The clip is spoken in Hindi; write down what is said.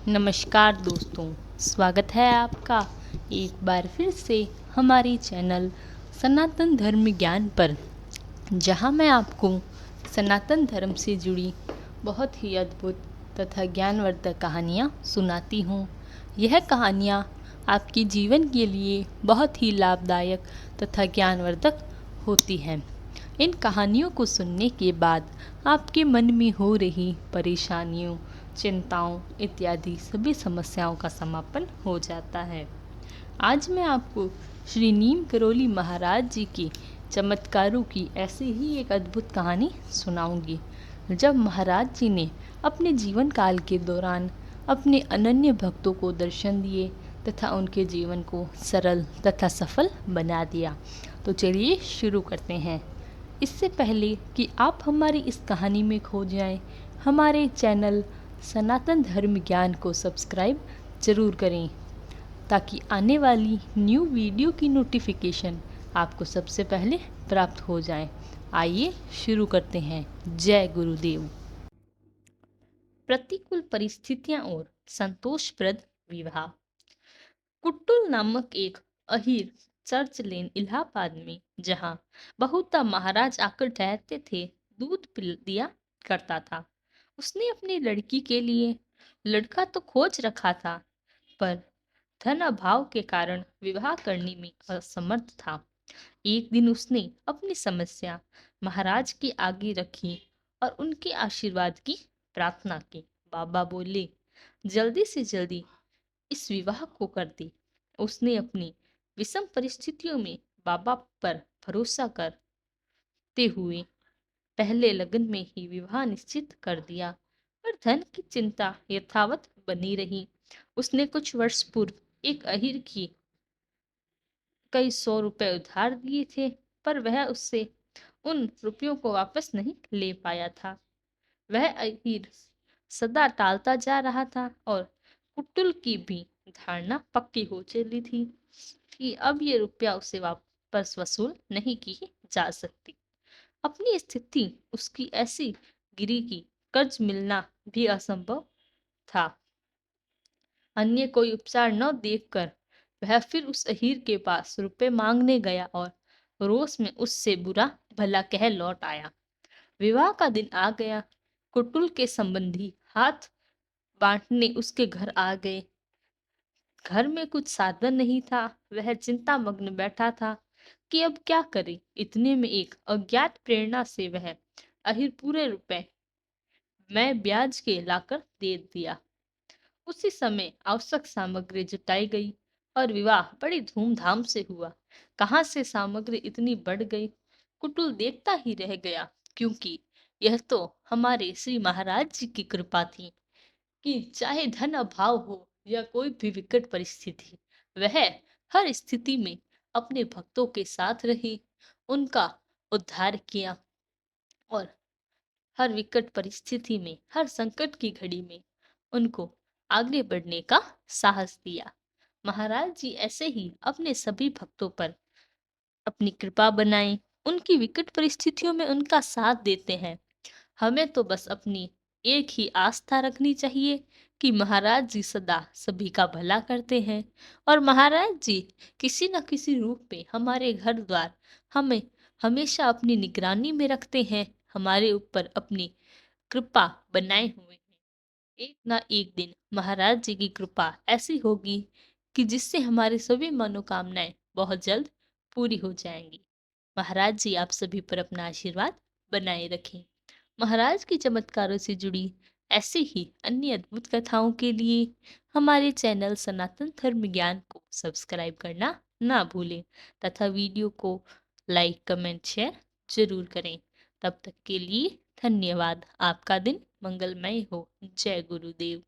नमस्कार दोस्तों, स्वागत है आपका एक बार फिर से हमारी चैनल सनातन धर्म ज्ञान पर, जहां मैं आपको सनातन धर्म से जुड़ी बहुत ही अद्भुत तथा ज्ञानवर्धक कहानियां सुनाती हूं। यह कहानियां आपके जीवन के लिए बहुत ही लाभदायक तथा ज्ञानवर्धक होती हैं। इन कहानियों को सुनने के बाद आपके मन में हो रही परेशानियों, चिंताओं इत्यादि सभी समस्याओं का समापन हो जाता है। आज मैं आपको श्री नीम करोली महाराज जी की चमत्कारों की ऐसी ही एक अद्भुत कहानी सुनाऊंगी। जब महाराज जी ने अपने जीवन काल के दौरान अपने अनन्य भक्तों को दर्शन दिए तथा उनके जीवन को सरल तथा सफल बना दिया। तो चलिए शुरू करते हैं। इससे पहले कि आप हमारी इस कहानी में खो जाएं, हमारे चैनल सनातन धर्म ज्ञान को सब्सक्राइब ज़रूर करें ताकि आने वाली न्यू वीडियो की नोटिफिकेशन आपको सबसे पहले प्राप्त हो जाए। आइए शुरू करते हैं। जय गुरुदेव। प्रतिकूल परिस्थितियां और संतोषप्रद विवाह। कुट्टुल नामक एक अहीर चर्च लेन इलाहाबाद में, जहां बहुता महाराज आकर ठहरते थे, दूध पिल दिया करता था। उसने अपनी लड़की के लिए लड़का तो खोज रखा था, पर धन अभाव के कारण विवाह करने में असमर्थ था। एक दिन उसने अपनी समस्या महाराज के आगे रखी और उनके आशीर्वाद की प्रार्थना की। बाबा बोले, जल्दी से जल्दी इस विवाह को कर दे। उसने अपनी विषम परिस्थितियों में बाबा पर भरोसा करते हुए पहले लगन में ही विवाह निश्चित कर दिया, पर धन की चिंता यथावत बनी रही। उसने कुछ वर्ष पूर्व एक अहीर की कई 100 रुपए उधार दिए थे, पर वह उससे उन रुपयों को वापस नहीं ले पाया था। वह अहीर सदा टालता जा रहा था और कुट्टुल की भी धारणा पक्की हो चली थी कि अब ये रुपया उसे वापस वसूल नहीं की जा सकती। अपनी स्थिति उसकी ऐसी गिरी कि कर्ज मिलना भी असंभव था। अन्य कोई उपचार न देखकर वह फिर उस अहीर के पास रुपए मांगने गया और रोष में उससे बुरा भला कह लौट आया। विवाह का दिन आ गया। कुटुल के संबंधी हाथ बांटने उसके घर आ गए। घर में कुछ साधन नहीं था। वह चिंता मग्न बैठा था कि अब क्या करे। इतने में एक अज्ञात प्रेरणा से वह अहीर पूरे रुपए मैं ब्याज के लाकर दे दिया। उसी समय आवश्यक सामग्री जुटाई गई और विवाह बड़ी धूमधाम से हुआ। कहाँ से सामग्री इतनी बढ़ गई, कुटुल देखता ही रह गया, क्योंकि यह तो हमारे श्री महाराज जी की कृपा थी कि चाहे धन अभाव हो या कोई भी विकट परिस्थिति, वह हर स्थिति में अपने भक्तों के साथ रहे, उनका उद्धार किया और हर विकट परिस्थिति में, हर संकट की घड़ी में उनको आगे बढ़ने का साहस दिया। महाराज जी ऐसे ही अपने सभी भक्तों पर अपनी कृपा बनाए, उनकी विकट परिस्थितियों में उनका साथ देते हैं। हमें तो बस अपनी एक ही आस्था रखनी चाहिए कि महाराज जी सदा सभी का भला करते हैं और महाराज जी किसी न किसी रूप में हमारे घर द्वार हमें हमेशा अपनी निगरानी में रखते हैं, हमारे ऊपर अपनी कृपा बनाए हुए हैं। एक ना एक दिन महाराज जी की कृपा ऐसी होगी कि जिससे हमारी सभी मनोकामनाएं बहुत जल्द पूरी हो जाएंगी। महाराज जी आप सभी पर अपना आशीर्वाद बनाए रखें। महाराज के चमत्कारों से जुड़ी ऐसी ही अन्य अद्भुत कथाओं के लिए हमारे चैनल सनातन धर्म ज्ञान को सब्सक्राइब करना ना भूलें तथा वीडियो को लाइक कमेंट शेयर जरूर करें। तब तक के लिए धन्यवाद। आपका दिन मंगलमय हो। जय गुरुदेव।